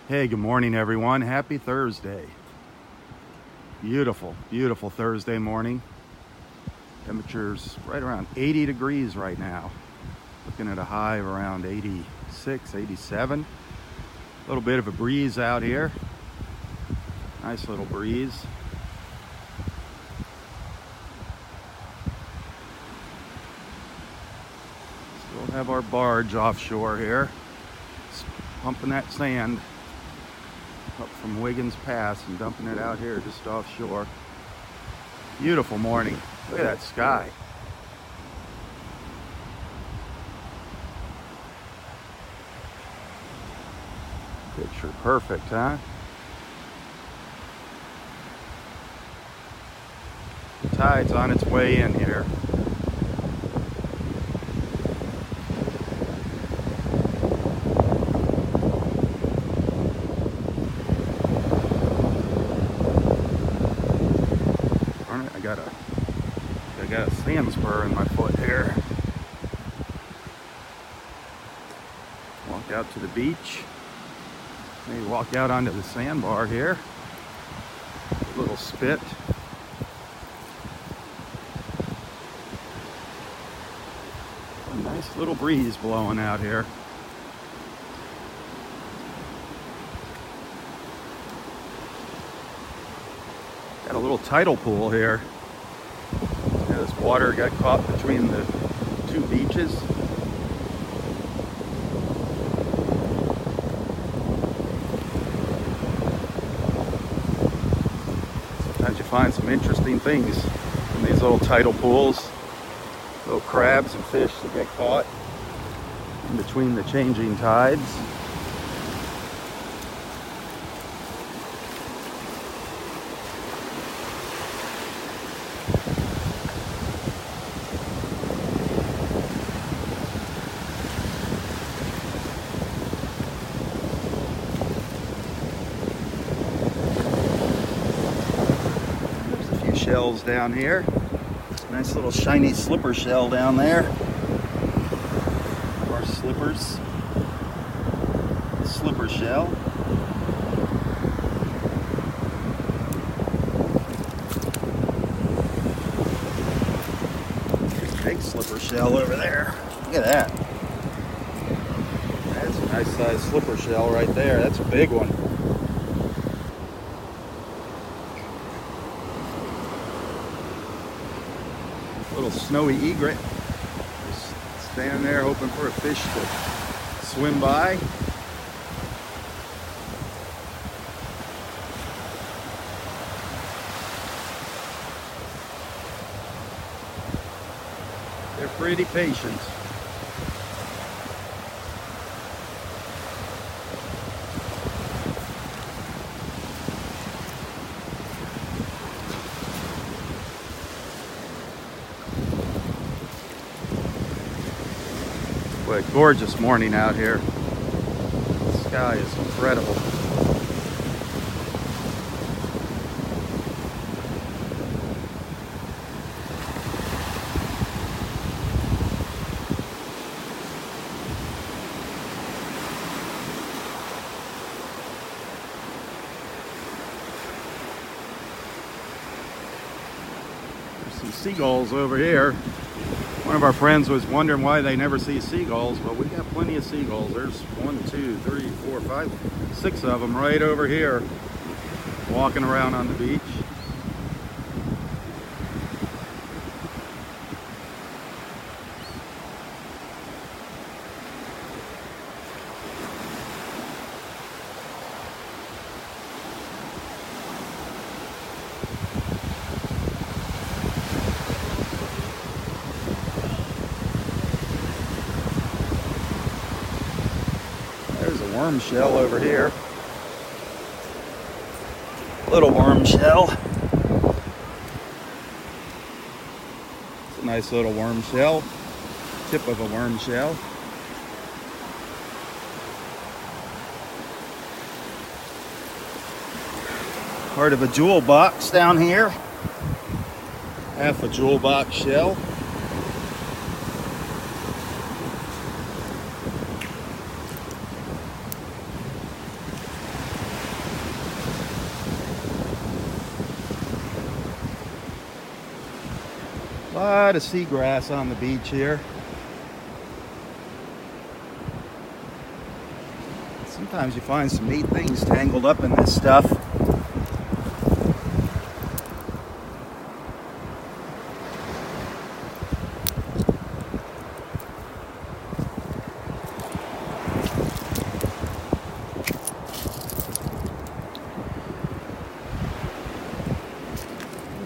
Hey, good morning, everyone. Happy Thursday. Beautiful, beautiful Thursday morning. Temperature's right around 80 degrees right now. Looking at a high of around 86, 87. A little bit of a breeze out here. Nice little breeze. Still have our barge offshore here. It's pumping that sand up from Wiggins Pass and dumping it out here just offshore. Beautiful morning. Look at that sky. Picture perfect, huh? The tide's on its way in here. I got a sand spur in my foot here. Walk out to the beach. Maybe walk out onto the sandbar here. A little spit. A nice little breeze blowing out here. Got a little tidal pool here. This water got caught between the two beaches. Sometimes you find some interesting things in these little tidal pools. Little crabs and fish that get caught in between the changing tides. Shells down here. Nice little shiny slipper shell down there. Our slippers. Slipper shell. Big slipper shell over there. Look at that. That's a nice size slipper shell right there. That's a big one. Little snowy egret, just standing there hoping for a fish to swim by. They're pretty patient. What a gorgeous morning out here. The sky is incredible. There's some seagulls over here. One of our friends was wondering why they never see seagulls. Well, we got plenty of seagulls. There's 1, 2, 3, 4, 5, 6 of them right over here walking around on the beach. There's a worm shell over here. Little worm shell. It's a nice little worm shell. Tip of a worm shell. Part of a jewel box down here. Half a jewel box shell. lot of seagrass on the beach here. Sometimes you find some neat things tangled up in this stuff.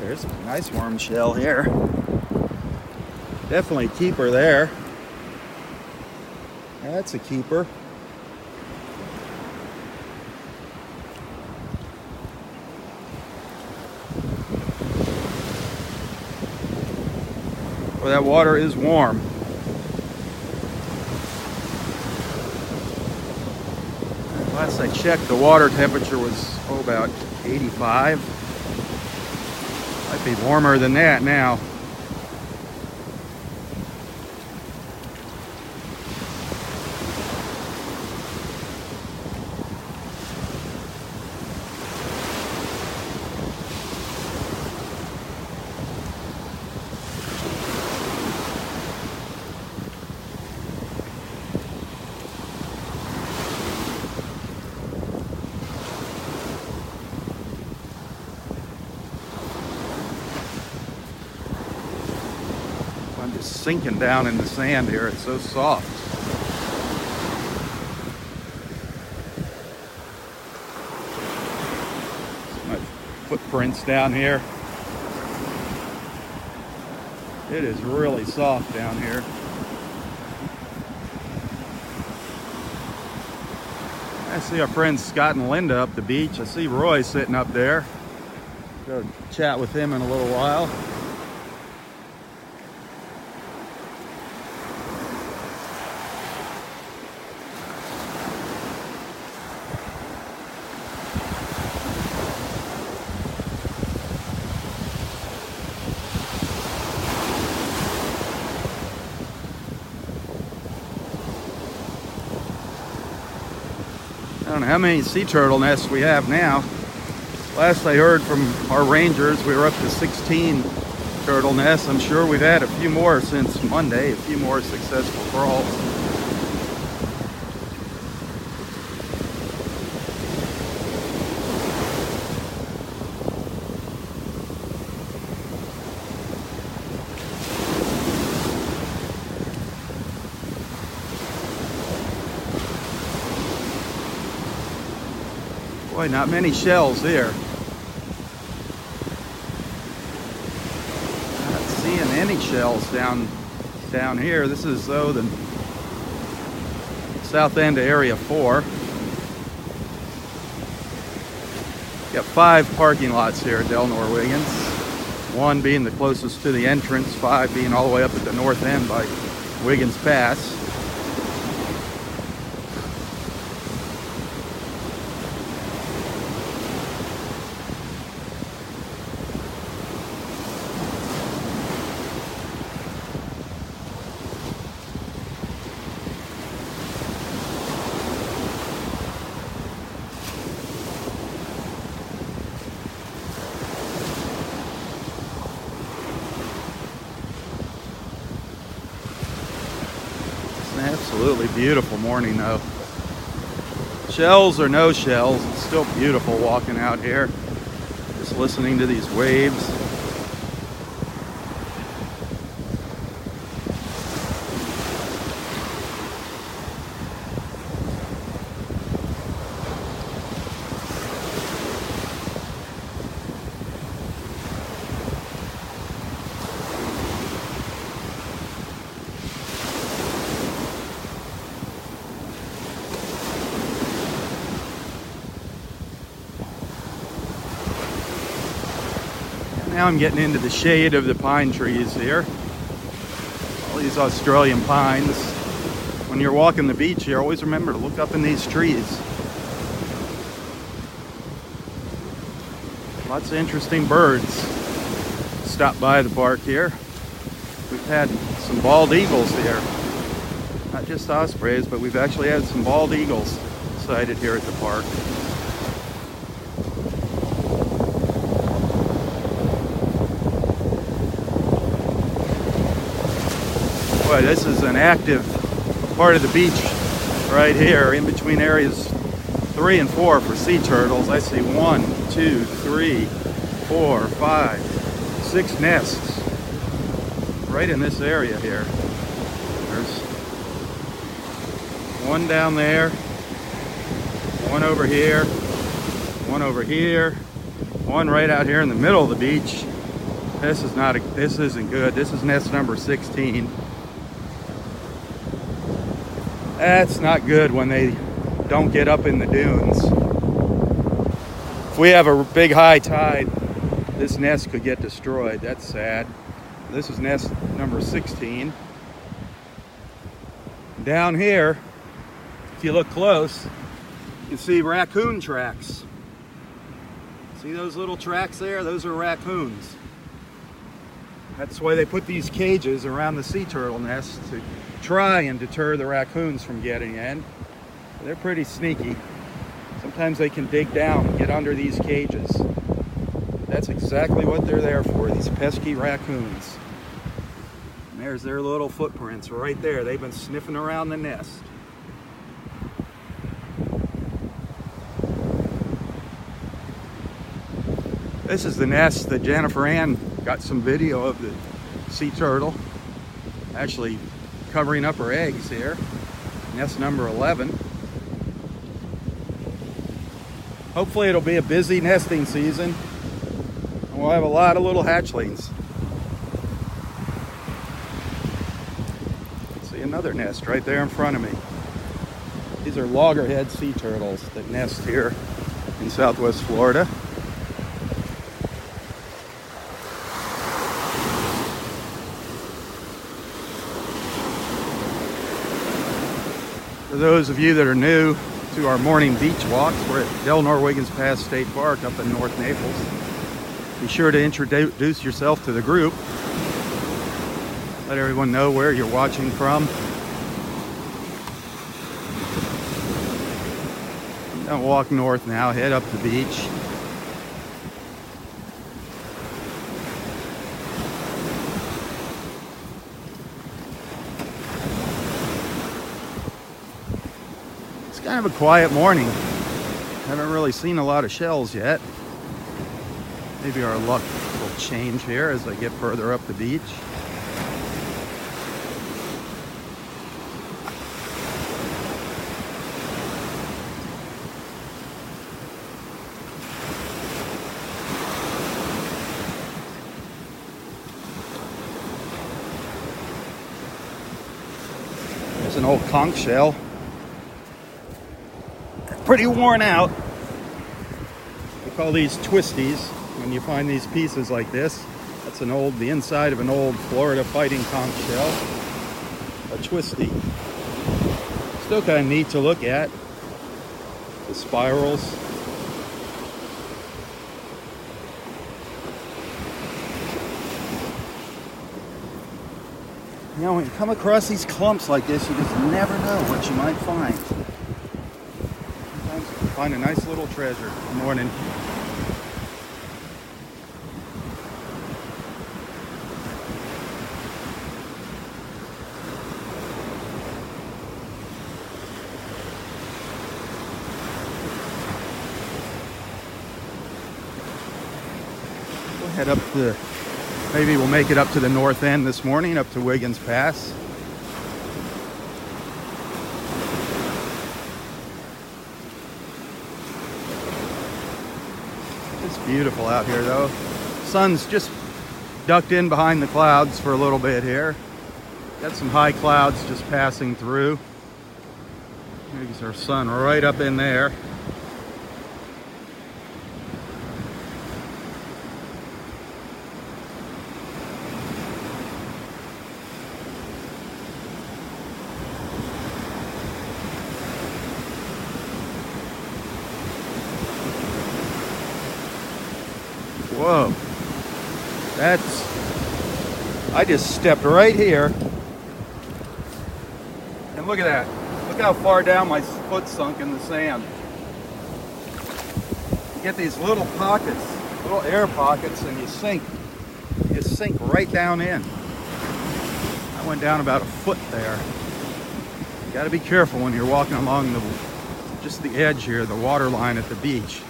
There's a nice worm shell here. Definitely a keeper there. That's a keeper. Well, that water is warm. Last I checked, the water temperature was about 85. Might be warmer than that now. I'm just sinking down in the sand here. It's so soft. My footprints down here. It is really soft down here. I see our friends Scott and Linda up the beach. I see Roy sitting up there. Go chat with him in a little while. I don't know how many sea turtle nests we have now. Last I heard from our rangers, we were up to 16 turtle nests. I'm sure we've had a few more since Monday, a few more successful crawls. Boy, not many shells here. Not seeing any shells down here. This is though the south end of Area 4. Got 5 parking lots here at Del Nor-Wiggins. 1 being the closest to the entrance, 5 being all the way up at the north end by Wiggins Pass. Absolutely beautiful morning though. Shells or no shells, it's still beautiful walking out here. Just listening to these waves. Now I'm getting into the shade of the pine trees here. All these Australian pines. When you're walking the beach here, always remember to look up in these trees. Lots of interesting birds stop by the park here. We've had some bald eagles here. Not just ospreys, but we've actually had some bald eagles sighted here at the park. Boy, this is an active part of the beach right here, in between areas 3 and 4 for sea turtles. I see 1, 2, 3, 4, 5, 6 nests right in this area here. There's one down there, one over here, one over here, one right out here in the middle of the beach. This isn't good. This is nest number 16. That's not good when they don't get up in the dunes. If we have a big high tide, this nest could get destroyed. That's sad. This is nest number 16. Down here, if you look close, you can see raccoon tracks. See those little tracks there? Those are raccoons. That's why they put these cages around the sea turtle nests, to try and deter the raccoons from getting in. They're pretty sneaky. Sometimes they can dig down and get under these cages. That's exactly what they're there for, these pesky raccoons. And there's their little footprints right there. They've been sniffing around the nest. This is the nest that Jennifer Ann got some video of the sea turtle actually covering up her eggs here. Nest number 11. Hopefully it'll be a busy nesting season, and we'll have a lot of little hatchlings. See another nest right there in front of me. These are loggerhead sea turtles that nest here in Southwest Florida. For those of you that are new to our morning beach walks, we're at Del-Nor-Wiggins Pass State Park up in North Naples. Be sure to introduce yourself to the group. Let everyone know where you're watching from. I'm gonna walk north now, head up the beach. Kind of a quiet morning. Haven't really seen a lot of shells yet. Maybe our luck will change here as I get further up the beach. There's an old conch shell. Pretty worn out. We call these twisties when you find these pieces like this. That's the inside of an old Florida fighting conch shell. A twisty. Still kind of neat to look at. The spirals. You know, when you come across these clumps like this, you just never know what you might find. Find a nice little treasure. Good morning. We'll head up maybe we'll make it up to the north end this morning, up to Wiggins Pass. Beautiful out here though. Sun's just ducked in behind the clouds for a little bit here. Got some high clouds just passing through. There's our sun right up in there. Whoa, I just stepped right here, and look at that. Look how far down my foot sunk in the sand. You get these little pockets, little air pockets, and you sink right down in. I went down about a foot there. You got to be careful when you're walking along just the edge here, the water line at the beach.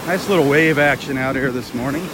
Nice little wave action out here this morning.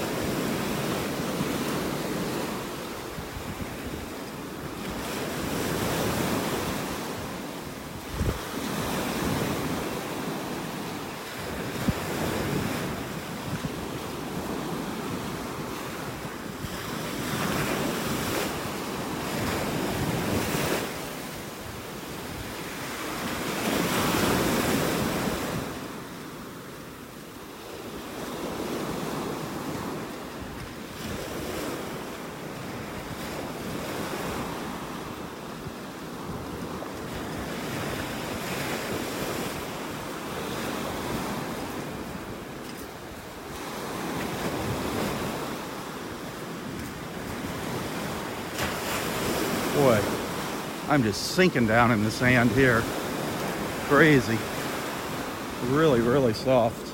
Boy, I'm just sinking down in the sand here. Crazy. Really, really soft.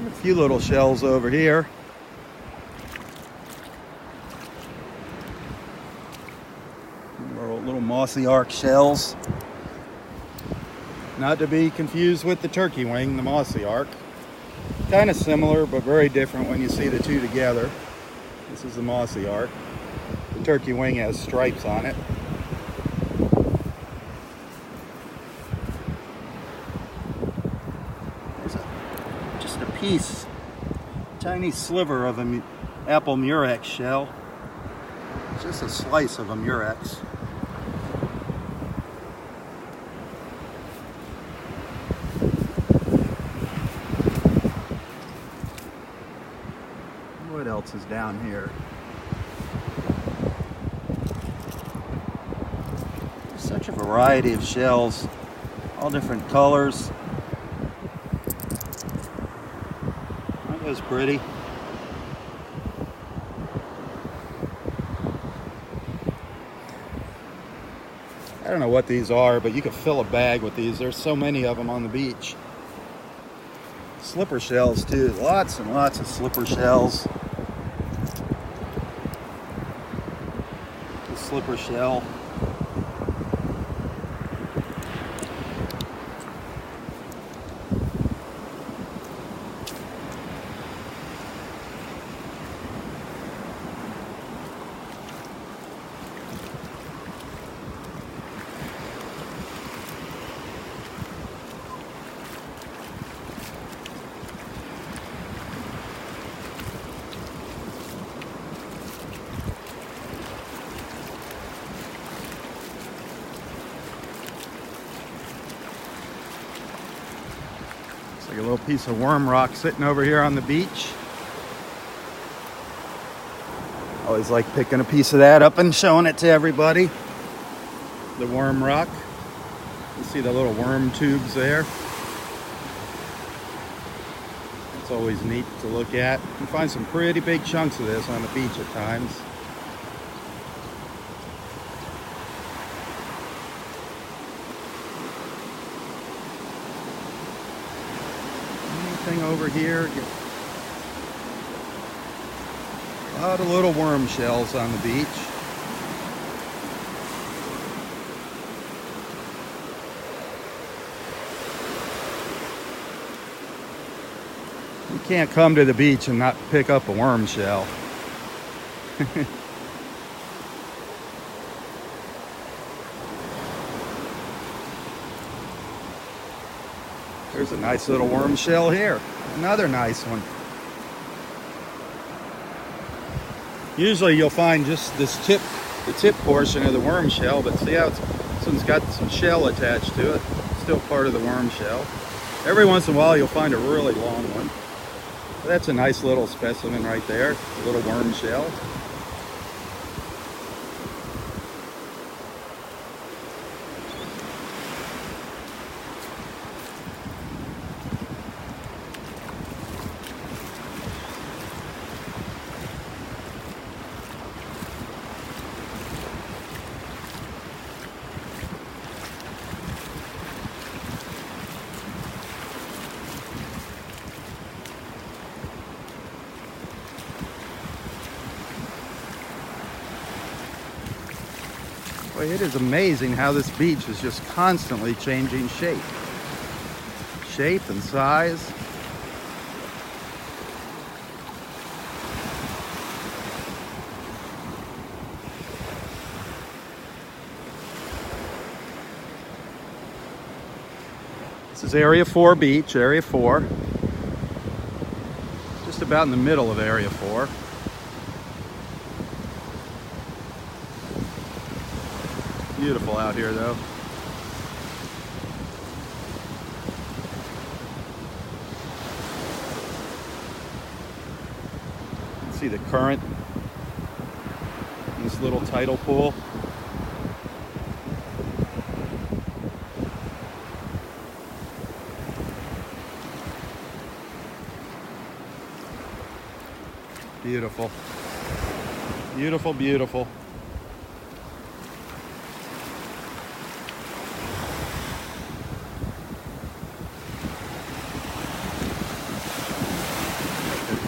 A few little shells over here. Little mossy arc shells. Not to be confused with the turkey wing, the mossy arc. Kind of similar, but very different when you see the two together. This is the mossy arc. The turkey wing has stripes on it. There's just a piece, tiny sliver of an apple murex shell. Just a slice of a murex. What else is down here? There's such a variety of shells, all different colors. That was pretty. I don't know what these are, but you could fill a bag with these. There's so many of them on the beach. Slipper shells too, lots and lots of slipper shells. The slipper shell. Like a little piece of worm rock sitting over here on the beach. Always like picking a piece of that up and showing it to everybody. The worm rock. You see the little worm tubes there. It's always neat to look at. You can find some pretty big chunks of this on the beach at times. Over here, a lot of little worm shells on the beach. You can't come to the beach and not pick up a worm shell. There's a nice little worm shell here. Another nice one. Usually you'll find just this tip, the tip portion of the worm shell, but see how this one's got some shell attached to it. Still part of the worm shell. Every once in a while you'll find a really long one. That's a nice little specimen right there, a little worm shell. Boy, it is amazing how this beach is just constantly changing shape and size. This is Area 4 beach, Area 4. Just about in the middle of Area 4. Beautiful out here though. You can see the current in this little tidal pool. Beautiful. Beautiful, beautiful.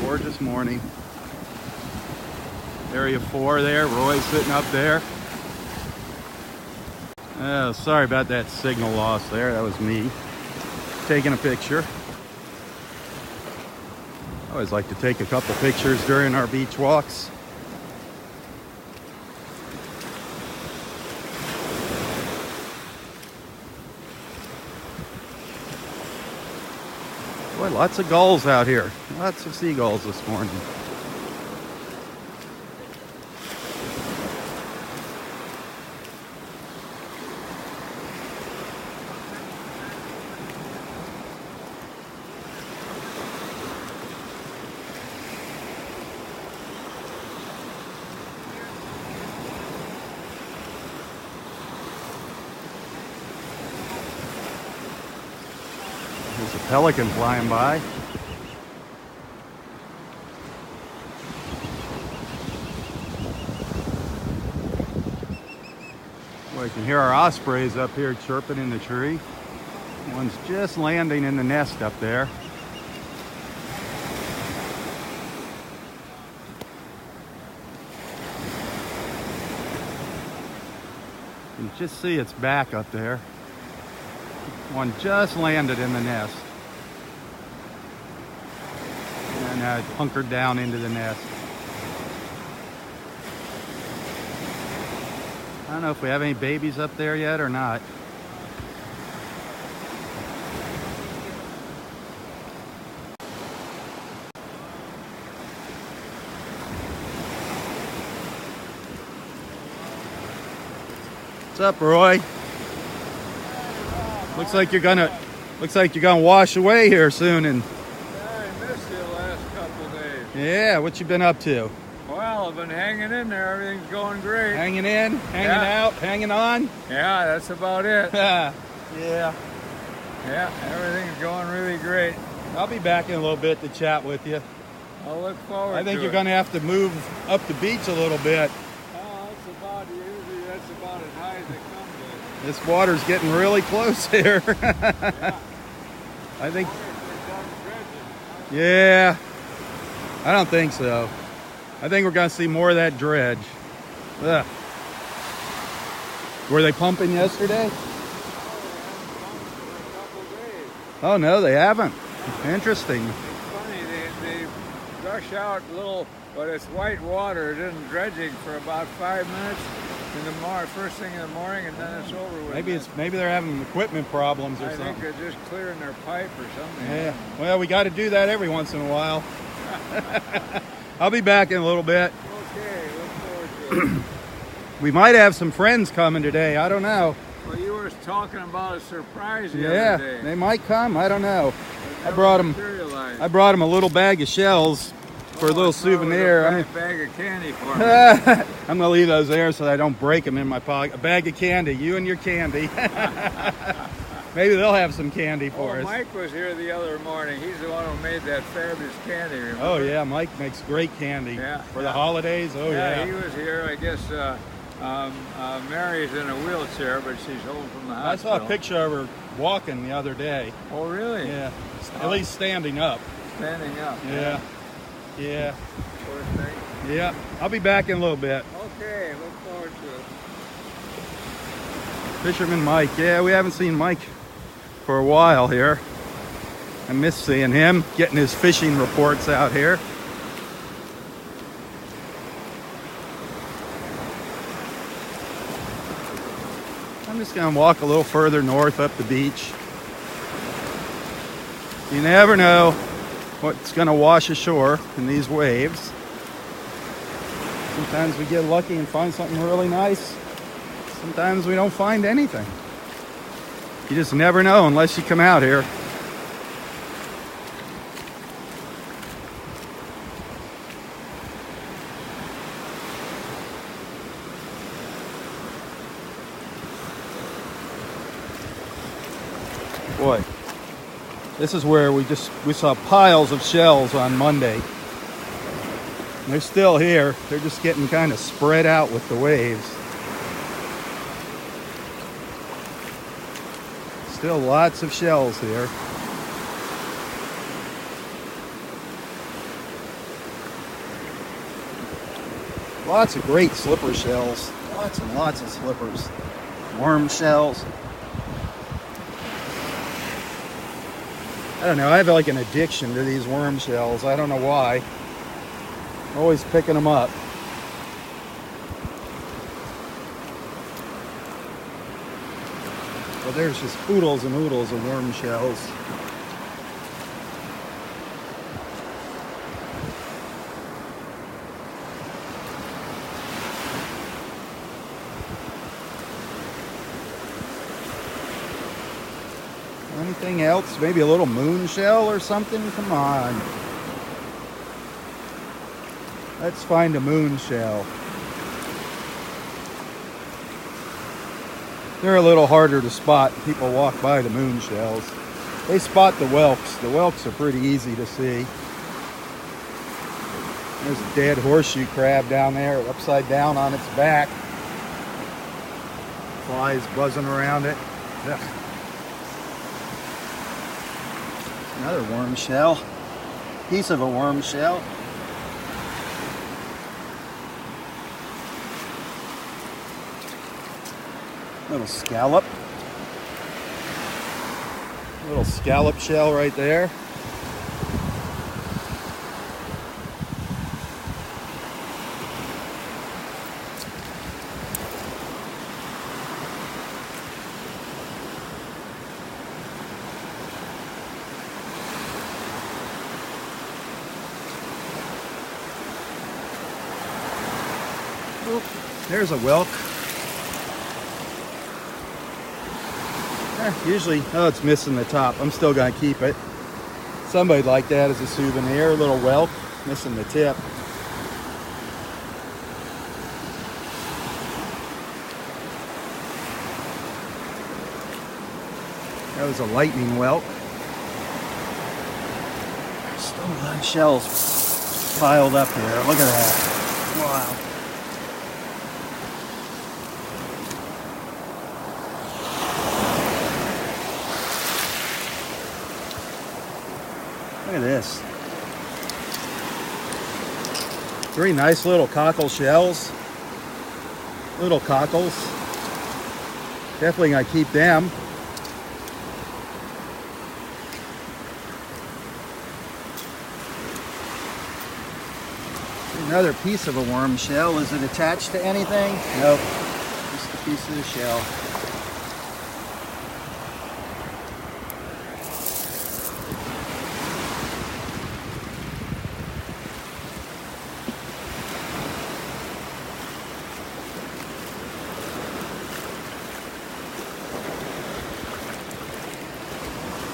Gorgeous morning. Area 4 there, Roy's sitting up there. Oh, sorry about that signal loss there. That was me taking a picture. I always like to take a couple pictures during our beach walks. Boy, lots of gulls out here. Lots of seagulls this morning. There's a pelican flying by. Well, you can hear our ospreys up here chirping in the tree. One's just landing in the nest up there. You can just see its back up there. One just landed in the nest. And now it's hunkered down into the nest. I don't know if we have any babies up there yet or not. What's up, Roy? Looks like you're gonna wash away here soon. And yeah, I missed you the last couple days. Yeah, what you been up to? Well, I've been hanging in there. Everything's going great. Hanging in, hanging out, hanging on. Yeah, that's about it. Yeah. Yeah, everything's going really great. I'll be back in a little bit to chat with you. I'll look forward to it. I think you're gonna have to move up the beach a little bit. Oh, usually that's about as high as it comes. This water's getting really close here. Yeah. I think. Dredging. Yeah. I don't think so. I think we're gonna see more of that dredge. Ugh. Were they pumping yesterday? Oh no, they haven't. Interesting. It's funny, they gush out little, but it's white water. It isn't dredging for about 5 minutes in the morning, first thing in the morning, and then it's over with. Maybe they're having equipment problems or something. I think they're just clearing their pipe or something. Yeah. Well, we got to do that every once in a while. I'll be back in a little bit. Okay, look forward to it. We might have some friends coming today. I don't know. Well, you were talking about a surprise the Yeah, other day. they might come. I don't know. I brought them. I brought him a little bag of shells for a little souvenir. A bag of candy for me. I'm gonna leave those there so I don't break them in my pocket. A bag of candy, you and your candy. Maybe they'll have some candy for us. Mike was here the other morning. He's the one who made that fabulous candy, remember? Oh yeah, Mike makes great candy for the holidays. Oh yeah. He was here. I guess Mary's in a wheelchair, but she's home from the hospital. I saw a picture of her walking the other day. Oh really? Yeah. At least standing up. Standing up. Yeah. Yeah. Poor thing. Yeah. I'll be back in a little bit. Okay, look forward to it. Fisherman Mike. Yeah, we haven't seen Mike for a while here. I miss seeing him, getting his fishing reports out here. I'm just gonna walk a little further north up the beach. You never know what's gonna wash ashore in these waves. Sometimes we get lucky and find something really nice. Sometimes we don't find anything. You just never know unless you come out here. Boy, this is where we saw piles of shells on Monday. And they're still here. They're just getting kind of spread out with the waves. Still lots of shells here. Lots of great slipper shells. Lots and lots of slippers. Worm shells. I don't know, I have like an addiction to these worm shells. I don't know why. I'm always picking them up. Well, there's just oodles and oodles of worm shells. Anything else? Maybe a little moon shell or something? Come on. Let's find a moon shell. They're a little harder to spot. People walk by the moon shells. They spot the whelks. The whelks are pretty easy to see. There's a dead horseshoe crab down there, upside down on its back. Flies buzzing around it. Ugh. Another worm shell. Piece of a worm shell. Little scallop. Little scallop shell right there. Oh, there's a whelk. Usually, oh, it's missing the top. I'm still going to keep it. Somebody'd like that as a souvenir. A little whelk, missing the tip. That was a lightning whelk. Still a lot of shells piled up here. Look at that. Wow. Look at this. Very nice little cockle shells. Little cockles. Definitely gonna keep them. Another piece of a worm shell. Is it attached to anything? Nope. Just a piece of the shell.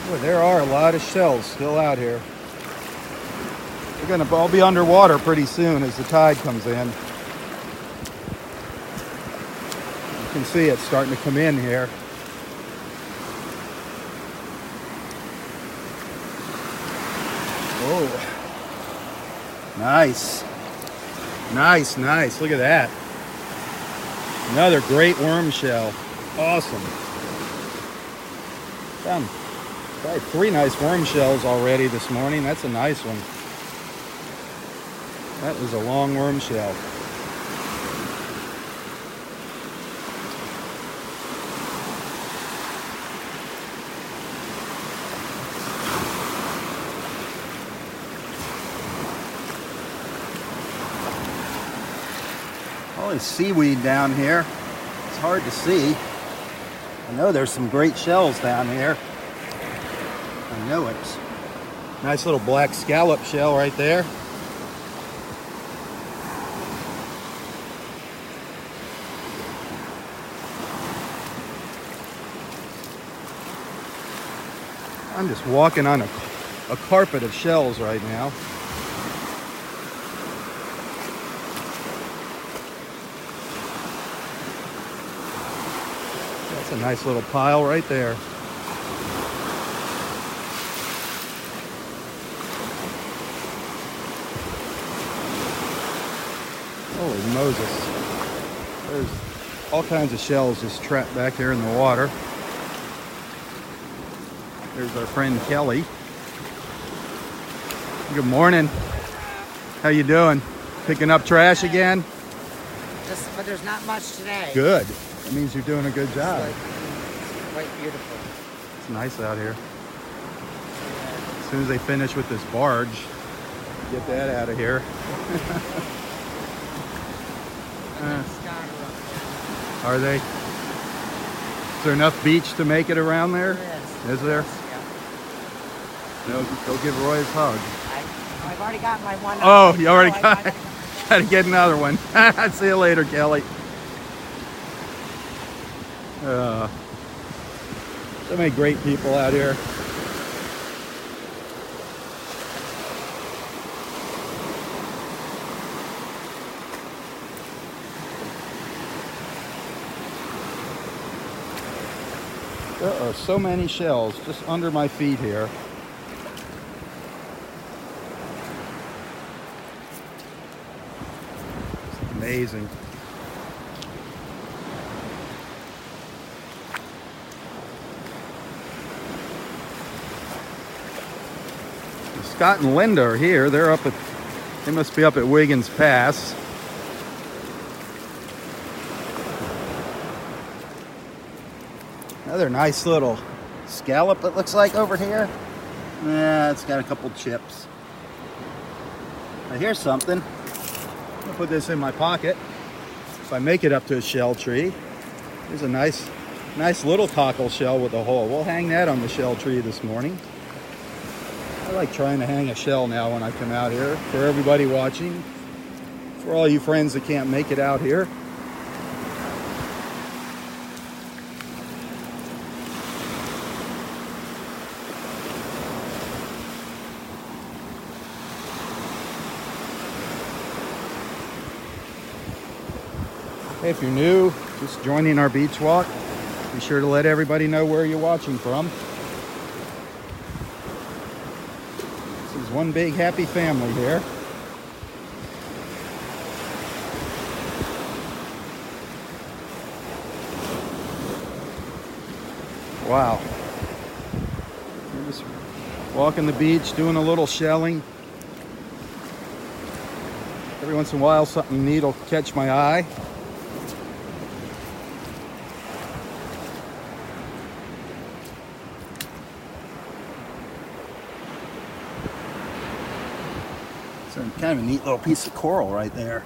Boy, there are a lot of shells still out here. I'll be underwater pretty soon as the tide comes in. You can see it starting to come in here. Oh, nice. Nice, nice. Look at that. Another great worm shell. Awesome. Found probably 3 nice worm shells already this morning. That's a nice one. That was a long worm shell. All this seaweed down here. It's hard to see. I know there's some great shells down here. I know it. Nice little black scallop shell right there. I'm just walking on a carpet of shells right now. That's a nice little pile right there. Holy Moses. There's all kinds of shells just trapped back there in the water. There's our friend Kelly. Good morning. How you doing? Picking up trash again? But there's not much today. Good. That means you're doing a good job. It's quite beautiful. It's nice out here. As soon as they finish with this barge, get that out of here. Are they? Is there enough beach to make it around there? There is. Is there? Yeah. No, go give Roy his hug. I've already got my one. Oh, you already got it. Gotta get another one. See you later, Kelly. So many great people out here. There are so many shells just under my feet here. It's amazing. Scott and Linda are here. They must be up at Wiggins Pass. Another nice little scallop it looks like over here. Yeah, it's got a couple chips. Now here's something. I'll put this in my pocket. If I make it up to a shell tree, there's a nice little cockle shell with a hole. We'll hang that on the shell tree this morning. I like trying to hang a shell now when I come out here. For everybody watching, for all you friends that can't make it out here. Hey, if you're new, just joining our beach walk, be sure to let everybody know where you're watching from. This is one big happy family here. Wow. We're just walking the beach, doing a little shelling. Every once in a while, something neat will catch my eye. Kind of a neat little piece of coral right there.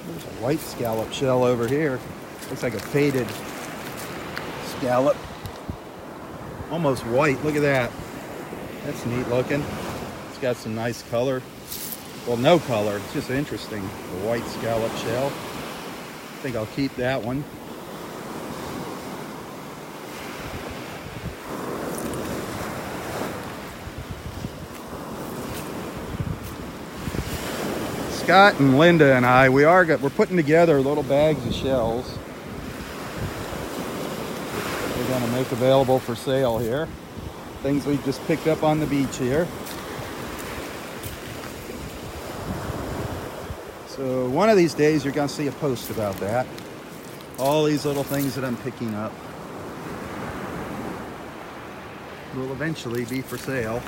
There's a white scallop shell over here. Looks like a faded scallop. Almost white. Look at that. That's neat looking. It's got some nice color. Well, no color. It's just interesting. The white scallop shell. think I'll keep that one. Scott and Linda and I, we're putting together little bags of shells. We're going to make available for sale here. Things we just picked up on the beach here. So one of these days you're going to see a post about that. All these little things that I'm picking up will eventually be for sale.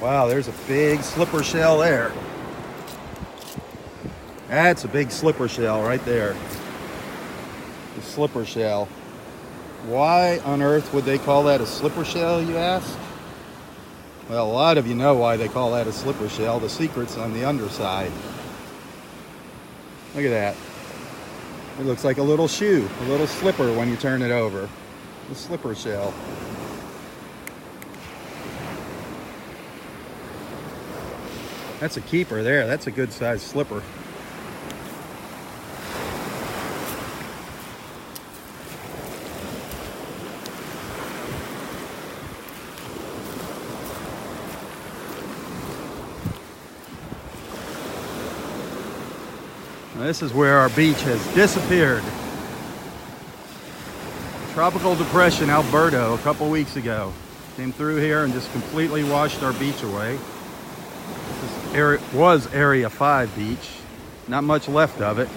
Wow, there's a big slipper shell there. That's a big slipper shell right there. The slipper shell. Why on earth would they call that a slipper shell, you ask? Well, a lot of you know why they call that a slipper shell. The secret's on the underside. Look at that. It looks like a little shoe, a little slipper when you turn it over. The slipper shell. That's a keeper there. That's a good sized slipper. Now, this is where our beach has disappeared. Tropical Depression Alberto a couple weeks ago. Came through here and just completely washed our beach away. Was Area 5 beach. Not much left of it.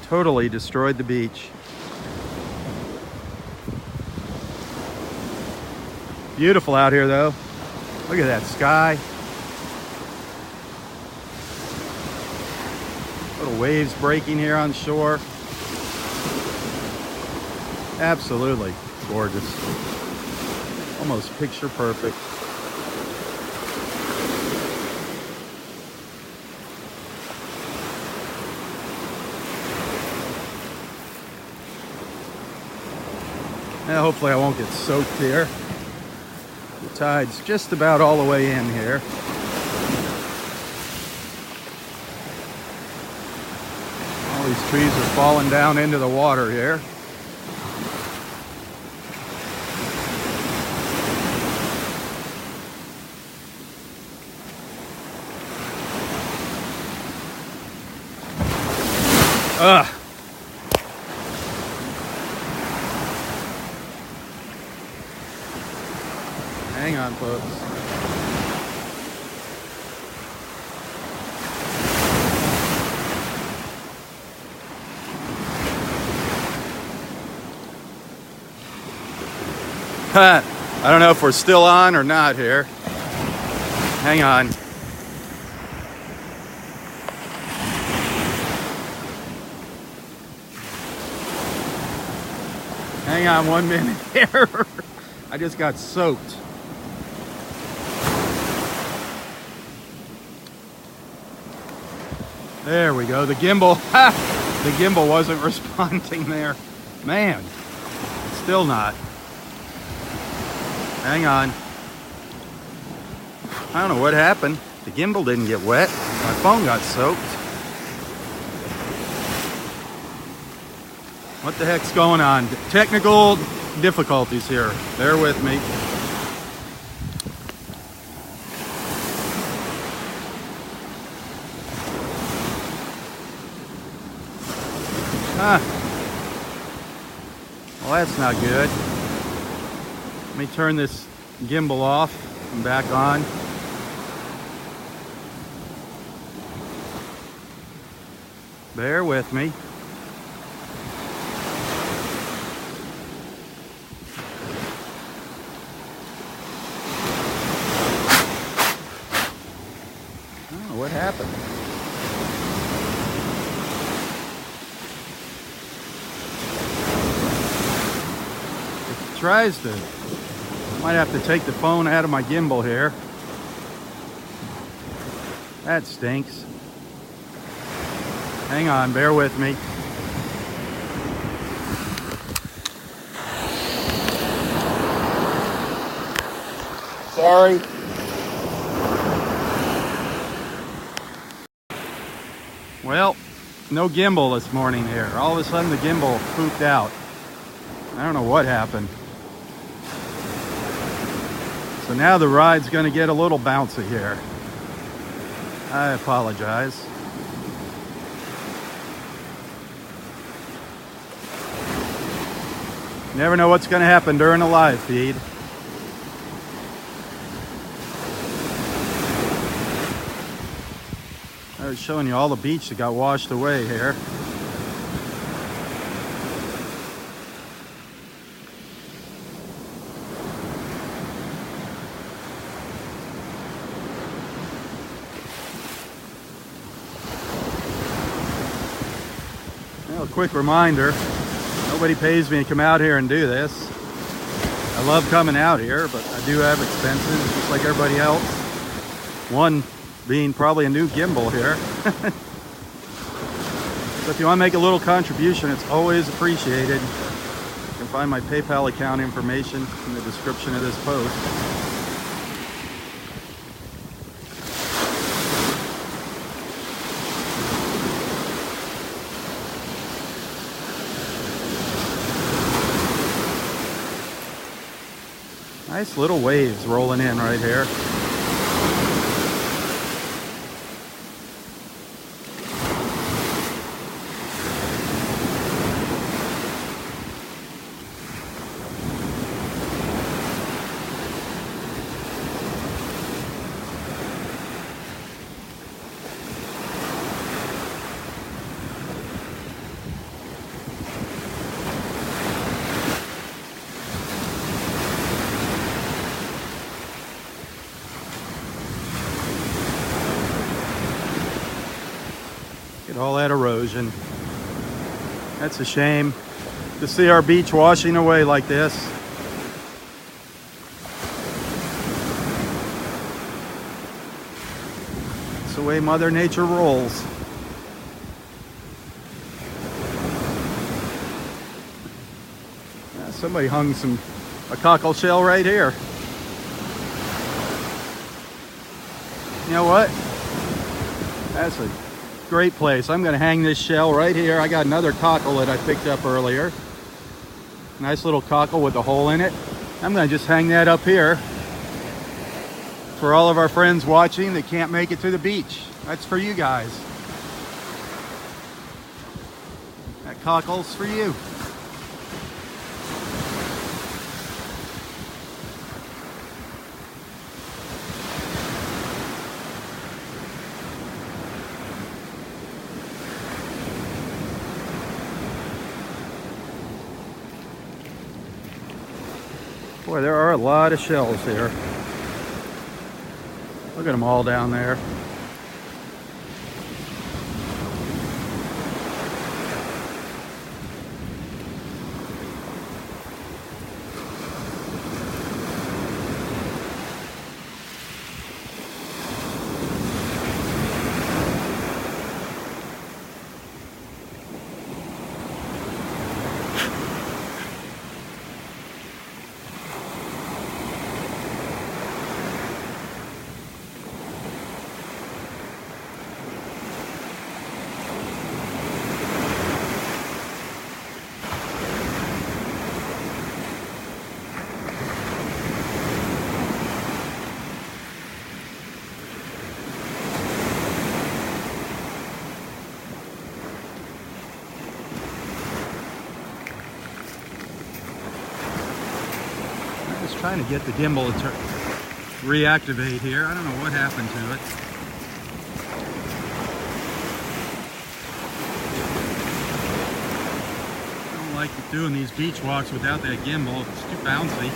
Totally destroyed the beach. Beautiful out here though. Look at that sky. Little waves breaking here on shore. Absolutely gorgeous. Almost picture perfect. Now, hopefully I won't get soaked here. The tide's just about all the way in here. All these trees are falling down into the water here. Ugh. Hang on, folks. I don't know if we're still on or not here. Hang on. Hang on 1 minute here. I just got soaked. There we go. The gimbal. The gimbal wasn't responding there. Man, still not. Hang on. I don't know what happened. The gimbal didn't get wet. My phone got soaked. What the heck's going on? Technical difficulties here. Bear with me. Well, that's not good. Let me turn this gimbal off and back on. Bear with me. Oh, what happened? Tries to. Might have to take the phone out of my gimbal here. That stinks. Hang on, bear with me. Sorry. Well, no gimbal this morning here. All of a sudden the gimbal pooped out. I don't know what happened. So now the ride's gonna get a little bouncy here. I apologize. Never know what's gonna happen during a live feed. I was showing you all the beach that got washed away here. Well, a quick reminder, nobody pays me to come out here and do this. I love coming out here, but I do have expenses just like everybody else. One being probably a new gimbal here. So if you want to make a little contribution, it's always appreciated. You can find my PayPal account information in the description of this post. Nice little waves rolling in right here. All that erosion. That's a shame to see our beach washing away like this. It's the way Mother Nature rolls. Somebody hung a cockle shell right here. You know what? That's a great place. I'm going to hang this shell right here. I got another cockle that I picked up earlier. Nice little cockle with a hole in it. I'm going to just hang that up here for all of our friends watching that can't make it to the beach. That's for you guys. That cockle's for you. Boy, there are a lot of shells here. Look at them all down there. Trying to get the gimbal to reactivate here. I don't know what happened to it. I don't like doing these beach walks without that gimbal. It's too bouncy.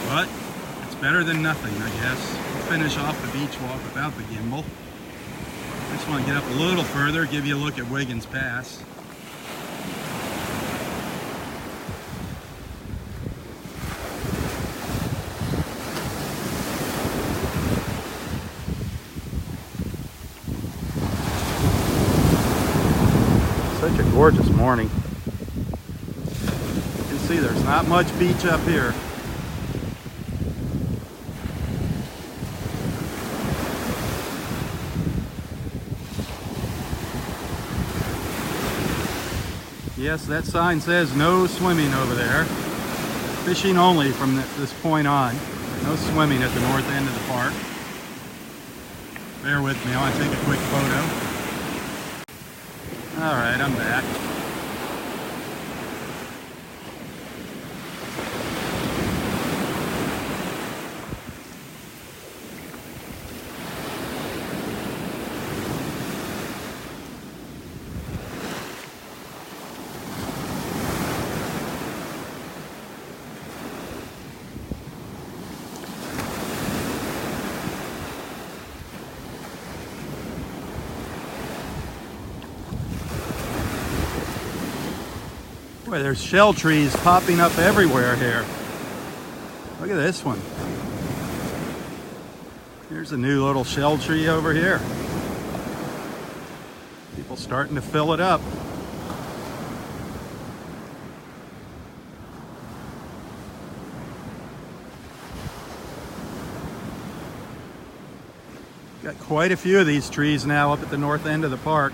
But it's better than nothing, I guess. Finish off the beach walk without the gimbal. I just want to get up a little further, give you a look at Wiggins Pass. gorgeous morning. You can see there's not much beach up here. Yes, that sign says no swimming over there. Fishing only from this point on. No swimming at the north end of the park. Bear with me, I want to take a quick photo. All right, I'm back. Boy, there's shell trees popping up everywhere here. Look at this one. Here's a new little shell tree over here. People starting to fill it up. Got quite a few of these trees now up at the north end of the park.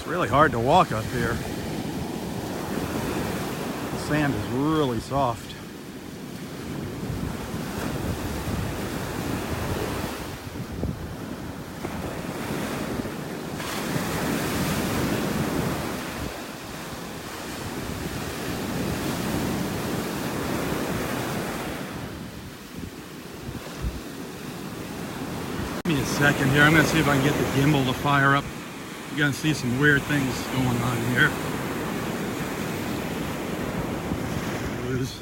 Really hard to walk up here. The sand is really soft. Give me a second here. I'm going to see if I can get the gimbal to fire up. You're gonna see some weird things going on here. Looks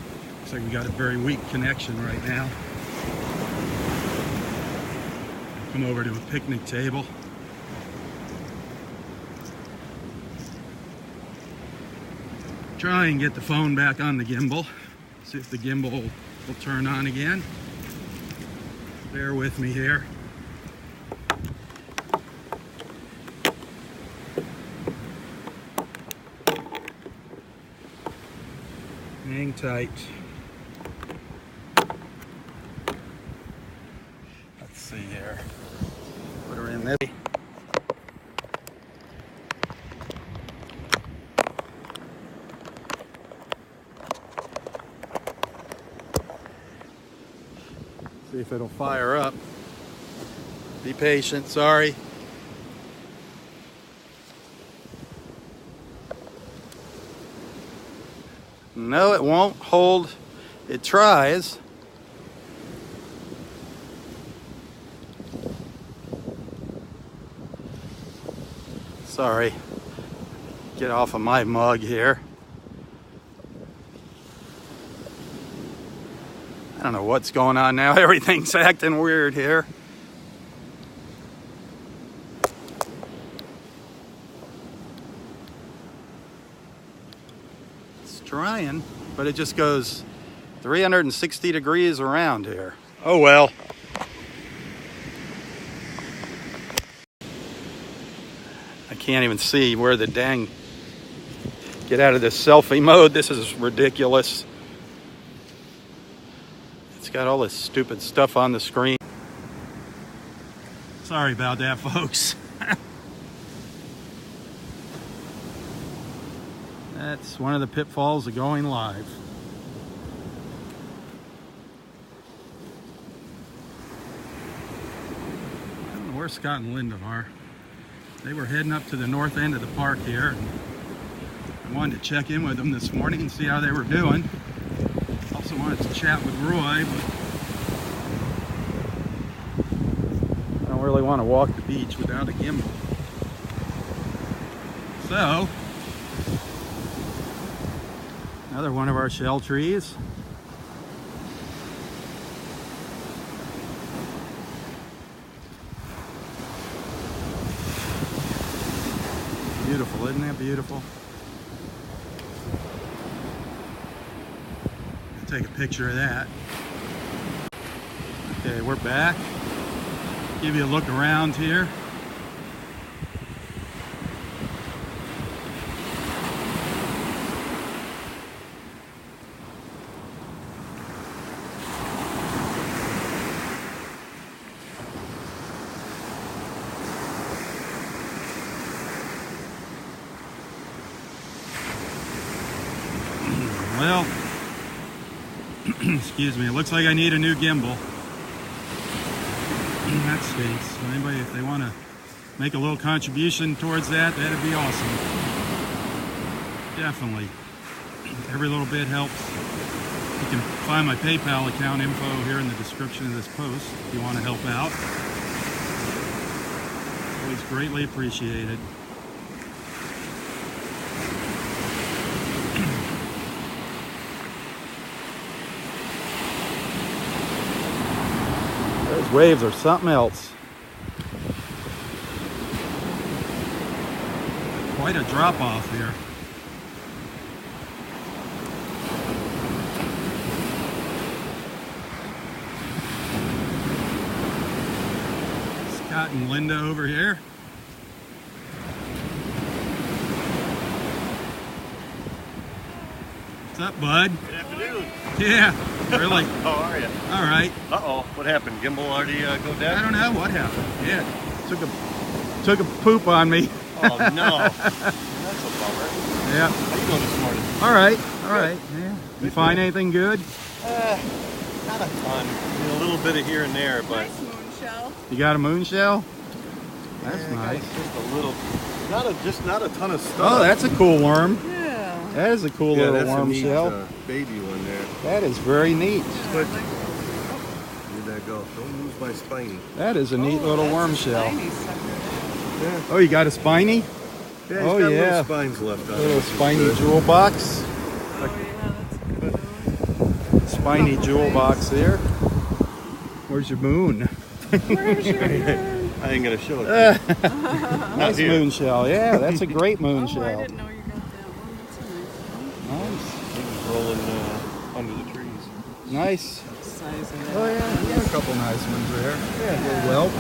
like we got a very weak connection right now. Come over to a picnic table. Try and get the phone back on the gimbal. See if the gimbal will turn on again. Bear with me here. Hang tight. Let's see here. Put her in this. See if it'll fire up. Be patient, sorry. No, it won't hold. It tries. Sorry. Get off of my mug here. I don't know what's going on now. Everything's acting weird here. Trying, but it just goes 360 degrees around here. Oh well. I can't even see where the dang... Get out of this selfie mode. This is ridiculous. It's got all this stupid stuff on the screen. Sorry about that, folks. That's one of the pitfalls of going live. I don't know where Scott and Linda are. They were heading up to the north end of the park here. And I wanted to check in with them this morning and see how they were doing. Also wanted to chat with Roy, but I don't really want to walk the beach without a gimbal. So, another one of our shell trees. beautiful. Isn't that beautiful? I'll take a picture of that. Okay, we're back. Give you a look around here. Well, excuse me, it looks like I need a new gimbal. That stinks. So anybody, if they want to make a little contribution towards that, that'd be awesome. Definitely. Every little bit helps. You can find my PayPal account info here in the description of this post if you want to help out. Always greatly appreciated. Those waves are something else. Quite a drop off here. Scott and Linda over here. What's up, bud? Good afternoon. Yeah, really? How are you? All right. Uh-oh, what happened? Gimbal already go dead? I don't know what happened. Yeah, took a poop on me. Oh, no. That's a bummer. Yeah. How you doing this morning? All right. Yeah. You find anything good? Not a ton. A little bit of here and there, but... Nice moon shell. You got a moon shell? That's Yeah, nice. Just a little... Not a ton of stuff. Oh, that's a cool worm. Yeah. That is a cool yeah, little that's worm a neat, shell. baby one there. That is very neat. But where'd that go? Don't lose my spiny. That is a neat little worm shell. Tiny sucker. Yeah. Oh, you got a spiny? Yeah, he's Oh, got yeah. little spines left on Little it. spiny jewel box. Oh yeah, that's a good. Spiny jewel box there. Where's your moon? Where's your moon? I ain't gonna show it to you. Nice here. moon shell. Yeah, that's a great moon Oh, I shell. didn't know you got that one. That's a Nice. He was rolling under the trees. Nice. nice size of that. Oh yeah, you got a couple nice ones there. Yeah, well,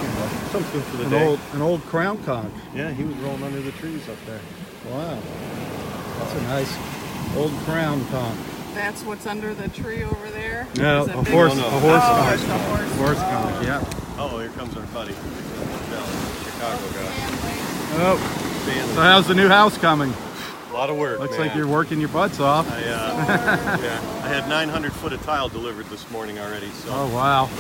Something for the an day. old crown conch. Yeah, he was rolling under the trees up there. Wow, that's a nice old crown conch. That's what's under the tree over there? No, Is that a big? horse, No, no. a horse Oh, conch. it's a horse. Horse conch, yeah. Oh, here comes our buddy. Chicago guy. Oh, Stanley. so how's the new house coming? A lot of work. Looks man. like you're working your butts off. Yeah, I had 900 foot of tile delivered this morning already, so Oh wow!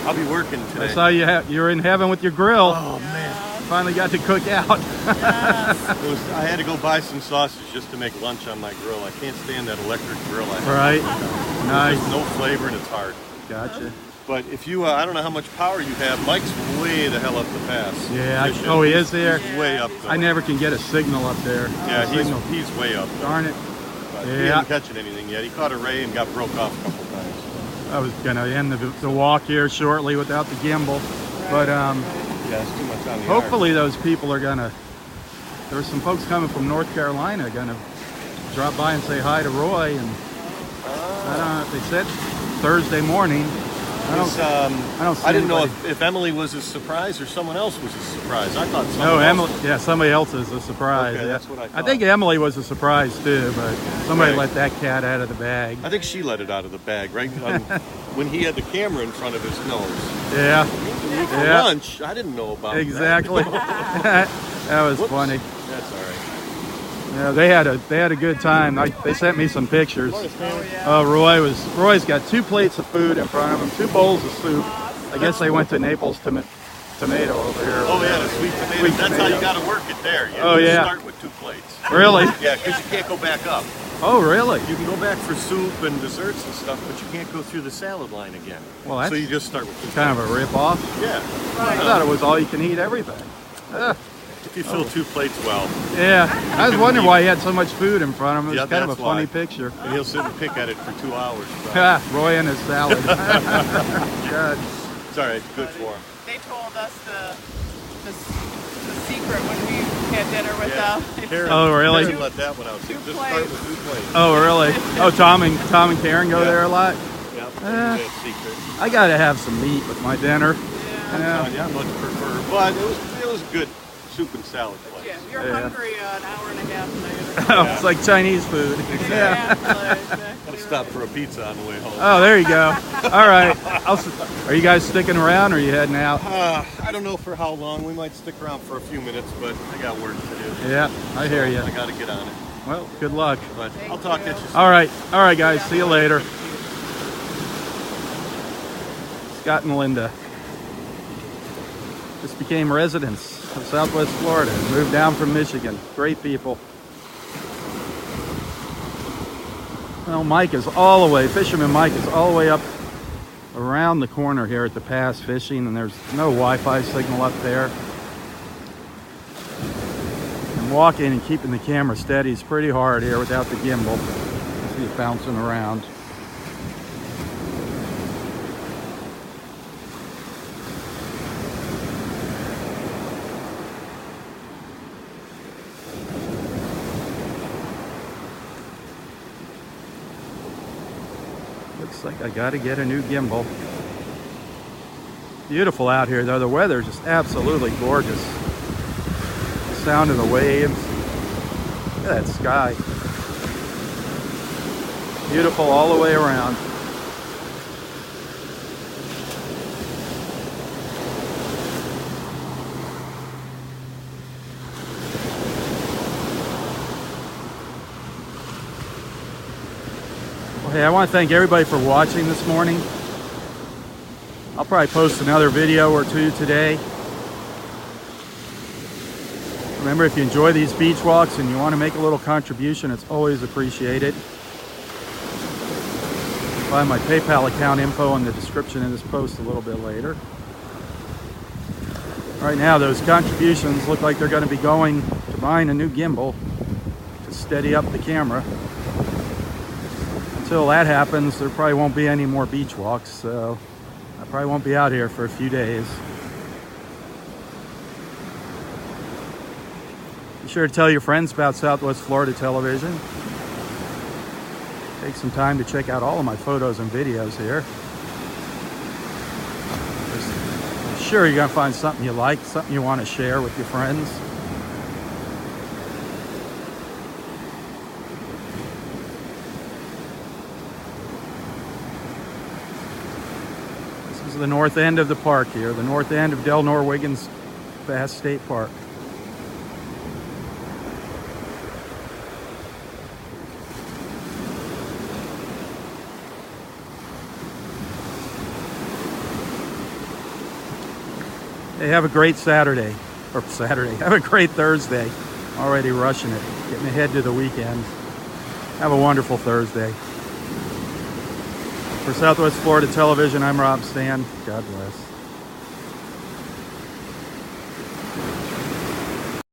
I'll be working I today. saw you're in heaven with your grill. Oh man, Finally got to cook out. I had to go buy some sausage just to make lunch on my grill. I can't stand that electric grill. I have. Right. Nice. There's no flavor and it's hard. Gotcha. But if you, I don't know how much power you have. Mike's way the hell up the pass. Yeah. Fishing. Oh, he is there. He's way up there. I never can get a signal up there. Yeah, Signal. he's way up there. Darn it. But he Yeah. hasn't catching anything yet. He caught a ray and got broke off a couple times. I was gonna end the walk here shortly without the gimbal, but Yeah, it's too much on the hopefully those people are gonna. There's some folks coming from North Carolina gonna drop by and say hi to Roy, and I don't know if they said Thursday morning. I don't see I didn't know anybody. if Emily was a surprise or someone else was a surprise. I thought someone No, else Emily. was. Yeah, somebody else is a surprise. Okay, Yeah. that's what I I thought. think Emily was a surprise too, but somebody Right. let that cat out of the bag. I think she let it out of the bag, right? When he had the camera in front of his nose. Yeah, For Yeah. lunch, I didn't know about exactly. that was Whoops. funny. that. That's all right. Yeah, they had a good time. They sent me some pictures. Oh yeah. Roy's got 2 plates of food in front of him, 2 bowls of soup. I guess they went to Naples tomato over here. Oh yeah, the sweet potato. Sweet That's potato. how you got to work it there. You Oh, yeah. Start with 2 plates. Really? Yeah, because you can't go back up. Oh really? You can go back for soup and desserts and stuff, but you can't go through the salad line again. Well, that's so you just start with 2 kind of a rip off. Yeah. I thought it was all you can eat everything. If you fill 2 plates well, Yeah, I was wondering why he had so much food in front of him. It was Yeah, kind of a that's funny why. picture. and he'll sit and pick at it for 2 hours. So. Roy and his salad. God. It's all right. Good for him. They told us the secret when we had dinner with them. Karen, Oh, really? Karen let that one out. Two Just plates. start with 2 plates. Oh, really? Oh, Tom and Karen go Yeah. there a lot? Yeah, Eh. that's secret. I gotta have some meat with my dinner. Yeah. Yeah. Yeah, I much prefer. But it was good soup and salad place. Yeah, you're Yeah. hungry an hour and a half later. Oh, it's like Chinese food. Yeah. Exactly. Gotta stop for a pizza on the way home. Oh, there you go. All right. Are you guys sticking around or are you heading out? I don't know for how long. We might stick around for a few minutes, but I got work to do. Yeah, I hear you. I gotta get on it. Well, good luck. But I'll talk at you soon. All right, guys. See you later. Scott and Linda just became residents of Southwest Florida. Moved down from Michigan. Great people. Well, Mike is all the way, Fisherman Mike is all the way up around the corner here at the pass fishing, and there's no Wi-Fi signal up there. And walking and keeping the camera steady is pretty hard here without the gimbal. See it bouncing around. Looks like I gotta get a new gimbal. Beautiful out here though. The weather's just absolutely gorgeous. The sound of the waves. Look at that sky. Beautiful all the way around. Well, hey, I want to thank everybody for watching this morning. I'll probably post another video or two today. Remember, if you enjoy these beach walks and you want to make a little contribution, it's always appreciated. Find my PayPal account info in the description of this post a little bit later. Right now, those contributions look like they're going to be going to buying a new gimbal to steady up the camera. Until that happens, there probably won't be any more beach walks, so I probably won't be out here for a few days. Be sure to tell your friends about Southwest Florida Television. Take some time to check out all of my photos and videos here. I'm sure you're going to find something you like, something you want to share with your friends. This is the north end of the park here, the north end of Del Norwigan's Bass State Park. Hey, have a great Saturday, have a great Thursday. Already rushing it, getting ahead to the weekend. Have a wonderful Thursday. For Southwest Florida Television, I'm Rob Stan. God bless.